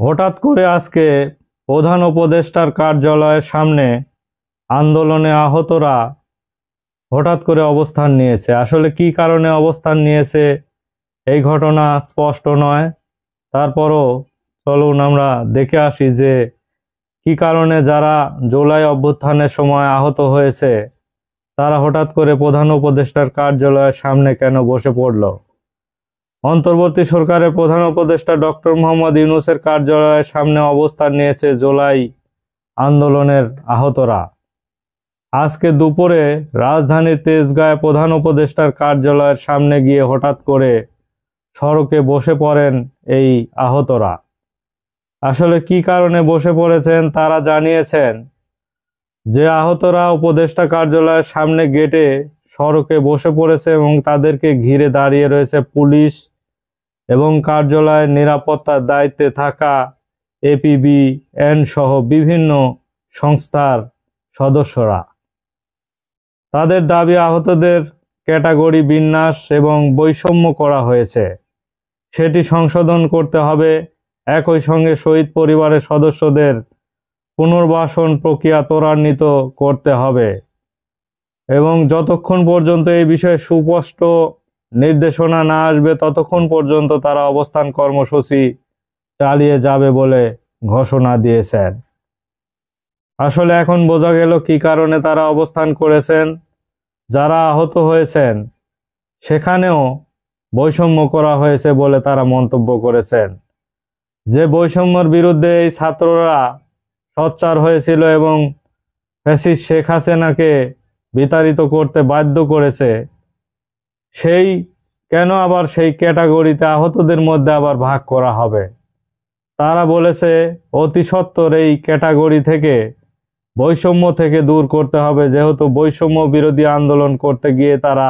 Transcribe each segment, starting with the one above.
হঠাৎ করে আজকে প্রধান উপদেষ্টার কার্যালয়ের সামনে আন্দোলনে আহতরা হঠাৎ করে অবস্থান নিয়েছে। আসলে কি কারণে অবস্থান নিয়েছে এই ঘটনা স্পষ্ট নয়। তারপরও চলুন আমরা দেখে আসি যে কি কারণে যারা জুলাই অভ্যুত্থানের সময় আহত হয়েছে তারা হঠাৎ করে প্রধান উপদেষ্টার কার্যালয়ের সামনে কেন বসে পড়ল। অন্তর্বর্তী সরকারের প্রধান উপদেষ্টা ডক্টর মোহাম্মদ ইউনূসের কার্যালয়ের সামনে অবস্থান নিয়েছে জুলাই আন্দোলনের আহতরা। আজকে দুপুরে রাজধানীর তেজগাঁয়ে প্রধান উপদেষ্টার কার্যালয়ের সামনে গিয়ে হঠাৎ করে সড়কে বসে পড়েন এই আহতরা। আসলে কি কারণে বসে পড়েছেন তারা জানিয়েছেন যে আহতরা উপদেষ্টা কার্যালয়ের সামনে গেটে সড়কে বসে পড়েছে এবং তাদেরকে ঘিরে দাঁড়িয়ে রয়েছে পুলিশ এবং কার্যালয়ের নিরাপত্তার দায়িত্বে থাকা এপিবিএন সহ বিভিন্ন সংস্থার সদস্যরা। তাদের দাবি আহতদের ক্যাটাগরি বিন্যাস এবং বৈষম্য করা হয়েছে, সেটি সংশোধন করতে হবে। একই সঙ্গে শহীদ পরিবারের সদস্যদের পুনর্বাসন প্রক্রিয়া ত্বরান্বিত করতে হবে এবং যতক্ষণ পর্যন্ত এই বিষয়ে সুস্পষ্ট নির্দেশনা না আসবে ততক্ষণ পর্যন্ত তারা অবস্থান কর্মসূচি চালিয়ে যাবে বলে ঘোষণা দিয়েছেন। আসলে এখন বোঝা গেল কি কারণে তারা অবস্থান করেছেন। যারা আহত হয়েছেন সেখানেও বৈষম্য করা হয়েছে বলে তারা মন্তব্য করেছেন। যে বৈষম্যের বিরুদ্ধে এই ছাত্ররা সোচ্চার হয়েছিল এবং ফ্যাসিস্ট শেখ হাসিনাকে বিতাড়িত করতে বাধ্য করেছে, সেই কেন আবার সেই ক্যাটাগরিতে আহতদের মধ্যে আবার ভাগ করা হবে। তারা বলেছে অতি সত্বর এই ক্যাটাগরি থেকে বৈষম্য থেকে দূর করতে হবে, যেহেতু বৈষম্য বিরোধী আন্দোলন করতে গিয়ে তারা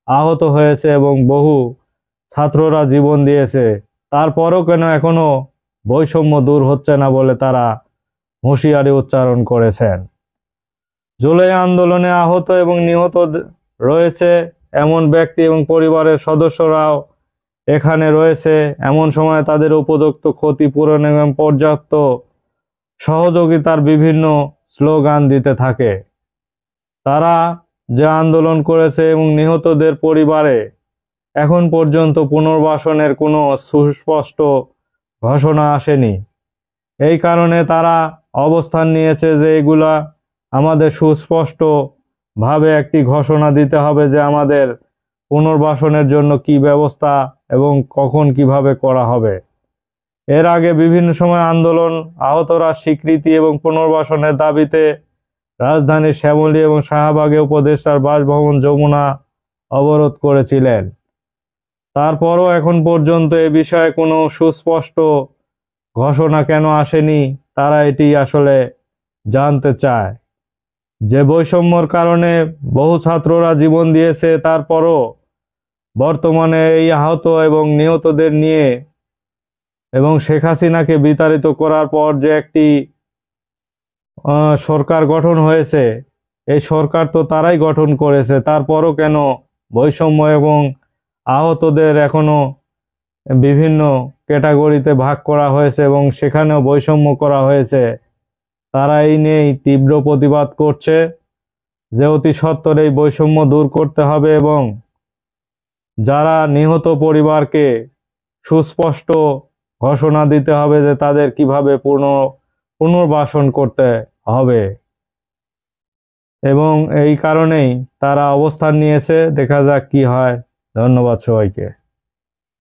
আহত হয়েছে এবং বহু ছাত্ররা জীবন দিয়েছে। তারপরও কেন এখনো বৈষম্য দূর হচ্ছে না বলে তারা হুঁশিয়ারি উচ্চারণ করেছেন। জুলাই আন্দোলনে আহত এবং নিহত রয়েছে এমন ব্যক্তি এবং পরিবারের সদস্যরাও এখানে রয়েছে। এমন সময় তাদের উপযুক্ত ক্ষতিপূরণ এবং পর্যাপ্ত সহযোগিতার বিভিন্ন স্লোগান দিতে থাকে। তারা যে আন্দোলন করেছে এবং নিহতদের পরিবারে এখন পর্যন্ত পুনর্বাসনের কোনো সুস্পষ্ট ঘোষণা আসেনি। এই কারণে তারা অবস্থান নিয়েছে যে এগুলা আমাদের সুস্পষ্ট ভাবে একটি ঘোষণা দিতে হবে যে আমাদের পুনর্বাসনের জন্য কি ব্যবস্থা এবং কখন কিভাবে করা হবে। এর আগে বিভিন্ন সময় আন্দোলন আহতরা স্বীকৃতি এবং পুনর্বাসনের দাবিতে রাজধানীর শ্যামলী এবং শাহবাগে উপদেষ্টার বাসভবন যমুনা অবরোধ করেছিলেন। তারপরও এখন পর্যন্ত এ বিষয়ে কোনো সুস্পষ্ট ঘোষণা কেন আসেনি তারা এটি আসলে জানতে চায়। যে বৈষম্যর কারণে বহু ছাত্ররা জীবন দিয়েছে, তারপরও বর্তমানে এই আহত এবং নিহতদের নিয়ে এবং শেখ হাসিনাকে বিতাড়িত করার পর যে একটি সরকার গঠন হয়েছে, এই সরকার তো তারাই গঠন করেছে, তারপরও কেন বৈষম্য এবং আহতদের এখনো বিভিন্ন ক্যাটাগরিতে ভাগ করা হয়েছে এবং সেখানেও বৈষম্য করা হয়েছে। তারা এই নিয়েই তীব্র প্রতিবাদ করছে যে অতি সত্বর এই বৈষম্য দূর করতে হবে এবং যারা নিহত পরিবারকে সুস্পষ্ট ঘোষণা দিতে হবে যে তাদের কিভাবে পুনর্বাসন করতে হবে এবং এই কারণেই তারা অবস্থান নিয়েছে। দেখা যাক কি হয়। ধন্যবাদ সবাইকে।